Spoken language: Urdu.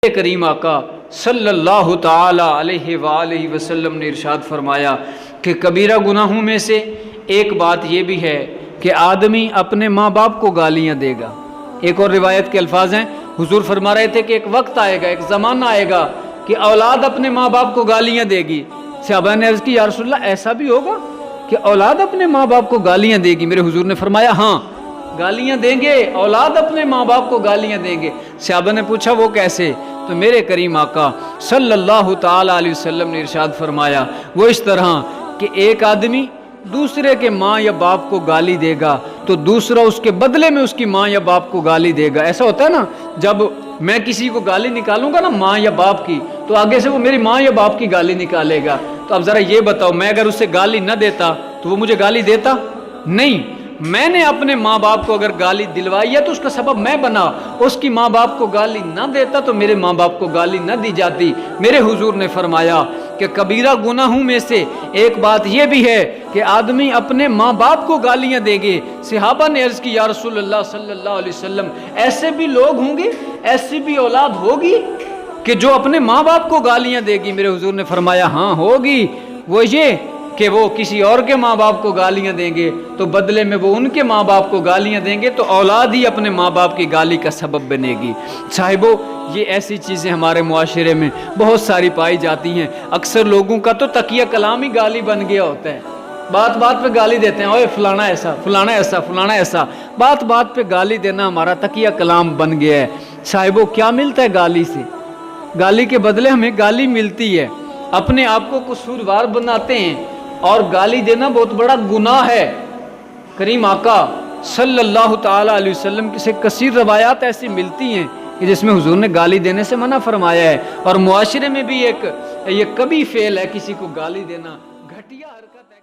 کریم آقا صلی اللہ تعالی علیہ وآلہ وسلم نے ارشاد فرمایا کہ کبیرہ گناہوں میں سے ایک بات یہ بھی ہے کہ آدمی اپنے ماں باپ کو گالیاں دے گا۔ ایک اور روایت کے الفاظ ہیں، حضور فرما رہے تھے کہ ایک وقت آئے گا، ایک زمانہ آئے گا کہ اولاد اپنے ماں باپ کو گالیاں دے گی۔ صحابہ نے عرض کی یا رسول اللہ ایسا بھی ہوگا کہ اولاد اپنے ماں باپ کو گالیاں دے گی؟ میرے حضور نے فرمایا ہاں، گالیاں دیں گے، اولاد اپنے ماں باپ کو گالیاں دیں گے۔ صحابہ نے پوچھا وہ کیسے؟ تو میرے کریم آقا صلی اللہ تعالی علیہ وسلم نے ارشاد فرمایا وہ اس طرح کہ ایک آدمی دوسرے کے ماں یا باپ کو گالی دے گا تو دوسرا اس کے بدلے میں اس کی ماں یا باپ کو گالی دے گا۔ ایسا ہوتا ہے نا، جب میں کسی کو گالی نکالوں گا نا ماں یا باپ کی، تو آگے سے وہ میری ماں یا باپ کی گالی نکالے گا۔ تو اب ذرا یہ بتاؤ، میں اگر اسے گالی نہ دیتا تو وہ مجھے گالی دیتا؟ نہیں، میں نے اپنے ماں باپ کو اگر گالی دلوائی ہے تو اس کا سبب میں بنا، اس کی ماں باپ کو گالی نہ دیتا تو میرے ماں باپ کو گالی نہ دی جاتی۔ میرے حضور نے فرمایا کہ کبیرہ گناہوں میں سے ایک بات یہ بھی ہے کہ آدمی اپنے ماں باپ کو گالیاں دے گے۔ صحابہ نے عرض کی یا رسول اللہ صلی اللہ علیہ وسلم ایسے بھی لوگ ہوں گے، ایسی بھی اولاد ہوگی کہ جو اپنے ماں باپ کو گالیاں دے گی؟ میرے حضور نے فرمایا ہاں ہوگی۔ وہ یہ کہ وہ کسی اور کے ماں باپ کو گالیاں دیں گے تو بدلے میں وہ ان کے ماں باپ کو گالیاں دیں گے، تو اولاد ہی اپنے ماں باپ کی گالی کا سبب بنے گی۔ صاحبو، یہ ایسی چیزیں ہمارے معاشرے میں بہت ساری پائی جاتی ہیں۔ اکثر لوگوں کا تو تکیہ کلام ہی گالی بن گیا ہوتا ہے، بات بات پہ گالی دیتے ہیں، اوے فلانا ایسا فلانا ایسا فلانا ایسا، بات بات پہ گالی دینا ہمارا تکیہ کلام بن گیا ہے۔ صاحبو، کیا ملتا ہے گالی سے؟ گالی کے بدلے ہمیں گالی ملتی ہے، اپنے آپ کو قصوروار بناتے ہیں، اور گالی دینا بہت بڑا گناہ ہے۔ کریم آقا صلی اللہ تعالی علیہ وسلم سے کثیر روایات ایسی ملتی ہیں کہ جس میں حضور نے گالی دینے سے منع فرمایا ہے، اور معاشرے میں بھی ایک یہ کبھی فعل ہے کسی کو گالی دینا، گھٹیا حرکت ہے۔